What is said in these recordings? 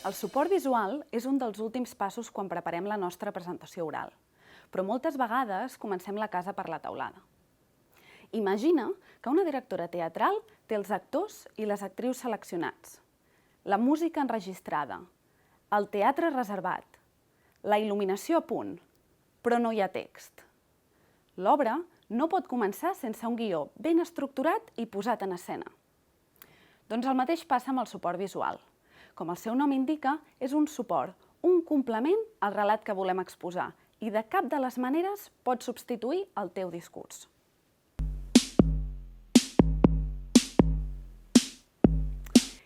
El suport visual és un dels últims passos quan preparem la nostra presentació oral, però moltes vegades comencem la casa per la teulada. Imagina que una directora teatral té els actors i les actrius seleccionats, la música enregistrada, el teatre reservat, la il·luminació a punt, però no hi ha text. L'obra no pot començar sense un guió ben estructurat i posat en escena. Doncs el mateix passa amb el suport visual. Com el seu nom indica, és un suport, un complement al relat que volem exposar i de cap de les maneres pot substituir el teu discurs.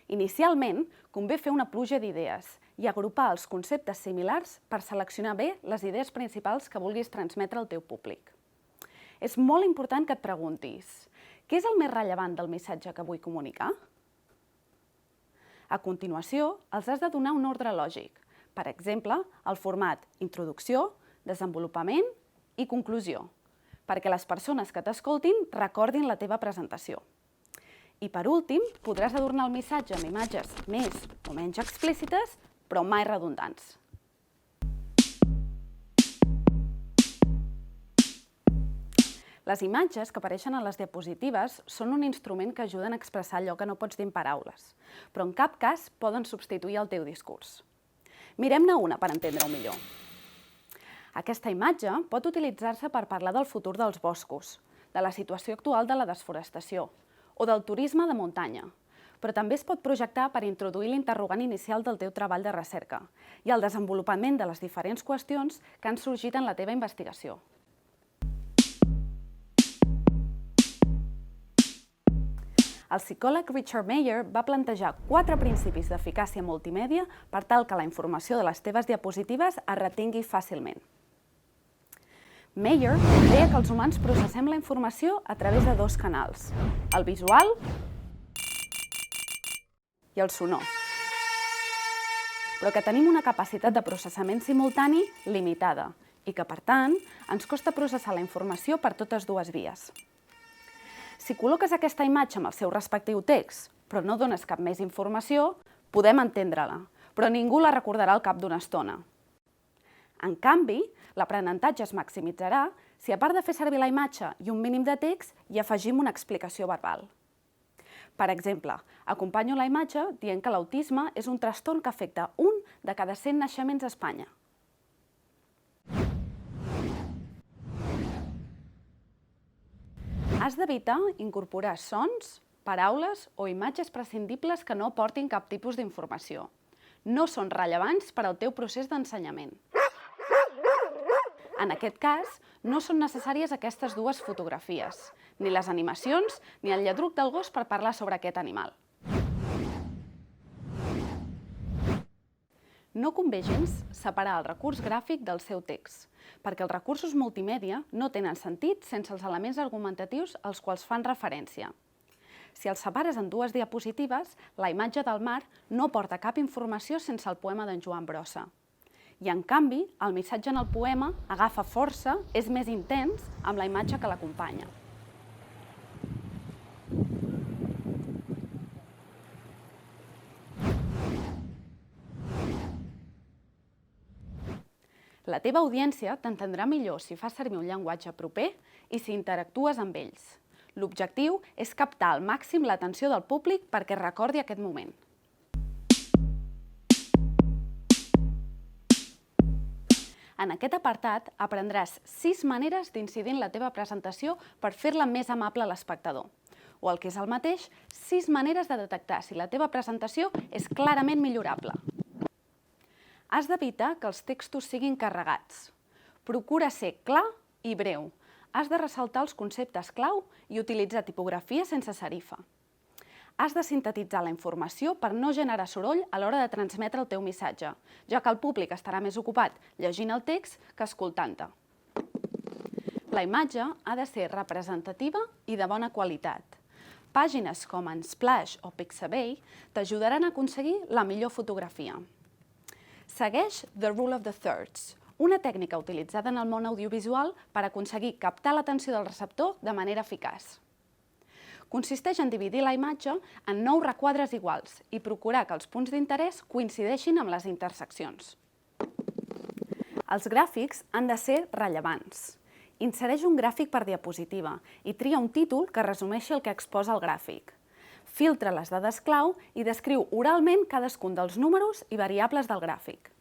Inicialment, convé fer una pluja d'idees i agrupar els conceptes similars per seleccionar bé les idees principals que vulguis transmetre al teu públic. És molt important que et preguntis: què és el més rellevant del missatge que vull comunicar? A continuació, els has de donar un ordre lògic, per exemple, el format introducció, desenvolupament i conclusió, perquè les persones que t'escoltin recordin la teva presentació. I per últim, podràs adornar el missatge amb imatges més o menys explícites, però mai redundants. Les imatges que apareixen a les diapositives són un instrument que ajuden a expressar allò que no pots dir en paraules, però en cap cas poden substituir el teu discurs. Mirem-ne una per entendre-ho millor. Aquesta imatge pot utilitzar-se per parlar del futur dels boscos, de la situació actual de la desforestació o del turisme de muntanya, però també es pot projectar per introduir l'interrogant inicial del teu treball de recerca i el desenvolupament de les diferents qüestions que han sorgit en la teva investigació. El psicòleg Richard Mayer va plantejar 4 principis d'eficàcia multimèdia per tal que la informació de les teves diapositives es retingui fàcilment. Mayer deia que els humans processem la informació a través de 2 canals, el visual i el sonor, però que tenim una capacitat de processament simultani limitada i que, per tant, ens costa processar la informació per totes 2 vies. Si col·loques aquesta imatge amb el seu respectiu text, però no dones cap més informació, podem entendre-la, però ningú la recordarà al cap d'una estona. En canvi, l'aprenentatge es maximitzarà si, a part de fer servir la imatge i un mínim de text, hi afegim una explicació verbal. Per exemple, acompanyo la imatge dient que l'autisme és un trastorn que afecta 1 de cada 100 naixements a Espanya. Has d'evitar incorporar sons, paraules o imatges prescindibles que no aportin cap tipus d'informació. No són rellevants per al teu procés d'ensenyament. En aquest cas, no són necessàries aquestes 2 fotografies, ni les animacions ni el lladruc del gos per parlar sobre aquest animal. No convé gens separar el recurs gràfic del seu text, perquè els recursos multimèdia no tenen sentit sense els elements argumentatius als quals fan referència. Si els separes en 2 diapositives, la imatge del mar no porta cap informació sense el poema d'en Joan Brossa. I, en canvi, el missatge en el poema agafa força, és més intens, amb la imatge que l'acompanya. La teva audiència t'entendrà millor si fas servir un llenguatge proper i si interactues amb ells. L'objectiu és captar al màxim l'atenció del públic perquè recordi aquest moment. En aquest apartat aprendràs 6 maneres d'incidir en la teva presentació per fer-la més amable a l'espectador. O el que és el mateix, 6 maneres de detectar si la teva presentació és clarament millorable. Has d'evitar que els textos siguin carregats. Procura ser clar i breu. Has de ressaltar els conceptes clau i utilitzar tipografia sense serifa. Has de sintetitzar la informació per no generar soroll a l'hora de transmetre el teu missatge, ja que el públic estarà més ocupat llegint el text que escoltant-te. La imatge ha de ser representativa i de bona qualitat. Pàgines com Unsplash o Pixabay t'ajudaran a aconseguir la millor fotografia. Segueix The Rule of the Thirds, una tècnica utilitzada en el món audiovisual per aconseguir captar l'atenció del receptor de manera eficaç. Consisteix en dividir la imatge en 9 requadres iguals i procurar que els punts d'interès coincideixin amb les interseccions. Els gràfics han de ser rellevants. Insereix un gràfic per diapositiva i tria un títol que resumeixi el que exposa el gràfic. Filtra les dades clau i descriu oralment cadascun dels números i variables del gràfic.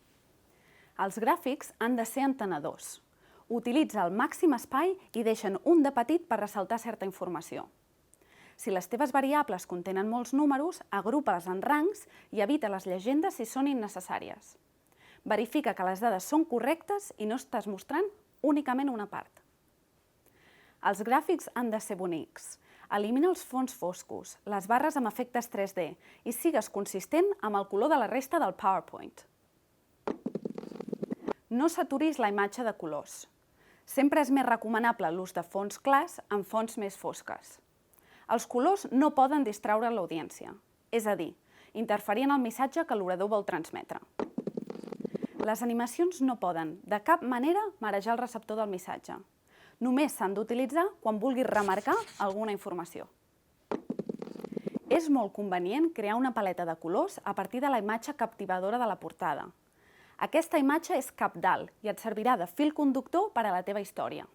Els gràfics han de ser entenedors. Utilitza el màxim espai i deixen un de petit per ressaltar certa informació. Si les teves variables contenen molts números, agrupa-les en rangs i evita les llegendes si són innecessàries. Verifica que les dades són correctes i no estàs mostrant únicament una part. Els gràfics han de ser bonics. Elimina els fons foscos, les barres amb efectes 3D i sigues consistent amb el color de la resta del PowerPoint. No saturis la imatge de colors. Sempre és més recomanable l'ús de fons clars amb fonts més fosques. Els colors no poden distraure l'audiència, és a dir, interferir en el missatge que l'orador vol transmetre. Les animacions no poden, de cap manera, marejar el receptor del missatge. Només s'han d'utilitzar quan vulguis remarcar alguna informació. És molt convenient crear una paleta de colors a partir de la imatge captivadora de la portada. Aquesta imatge és cabdal i et servirà de fil conductor per a la teva història.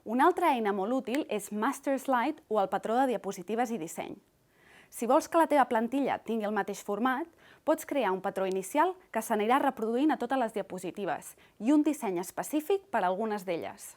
Una altra eina molt útil és Master Slide o el patró de diapositives i disseny. Si vols que la teva plantilla tingui el mateix format, pots crear un patró inicial que s'anirà reproduint a totes les diapositives i un disseny específic per a algunes d'elles.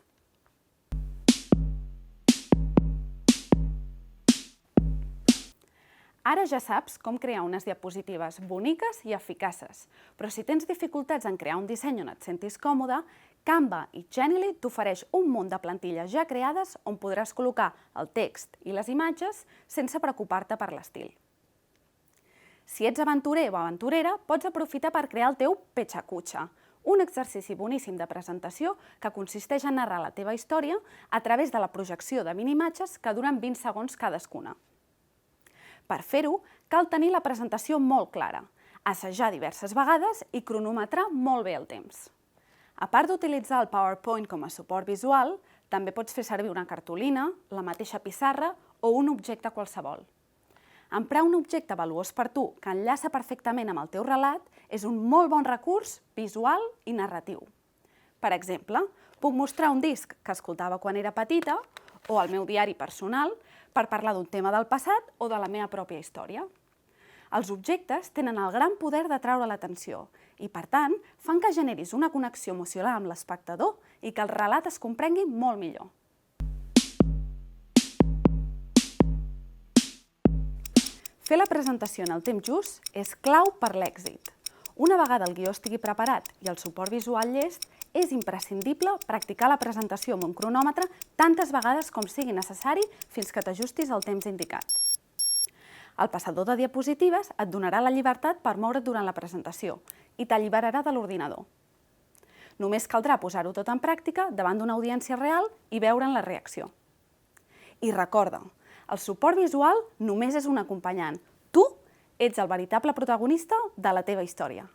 Ara ja saps com crear unes diapositives boniques i eficaces, però si tens dificultats en crear un disseny on et sentis còmode, Canva i Genially t'ofereix un munt de plantilles ja creades on podràs col·locar el text i les imatges sense preocupar-te per l'estil. Si ets aventurer o aventurera, pots aprofitar per crear el teu Pechacutxa, un exercici boníssim de presentació que consisteix en narrar la teva història a través de la projecció de minimatges que duren 20 segons cadascuna. Per fer-ho, cal tenir la presentació molt clara, assajar diverses vegades i cronometrar molt bé el temps. A part d'utilitzar el PowerPoint com a suport visual, també pots fer servir una cartolina, la mateixa pissarra o un objecte qualsevol. Emprar un objecte valuós per tu que enllaça perfectament amb el teu relat és un molt bon recurs visual i narratiu. Per exemple, puc mostrar un disc que escoltava quan era petita o el meu diari personal per parlar d'un tema del passat o de la meva pròpia història. Els objectes tenen el gran poder d'atraure l'atenció i, per tant, fan que generis una connexió emocional amb l'espectador i que el relat es comprengui molt millor. Fer la presentació en el temps just és clau per l'èxit. Una vegada el guió estigui preparat i el suport visual llest, és imprescindible practicar la presentació amb un cronòmetre tantes vegades com sigui necessari fins que t'ajustis al temps indicat. El passador de diapositives et donarà la llibertat per moure't durant la presentació i t'alliberarà de l'ordinador. Només caldrà posar-ho tot en pràctica davant d'una audiència real i veure'n la reacció. I recorda, el suport visual només és un acompanyant. Tu ets el veritable protagonista de la teva història.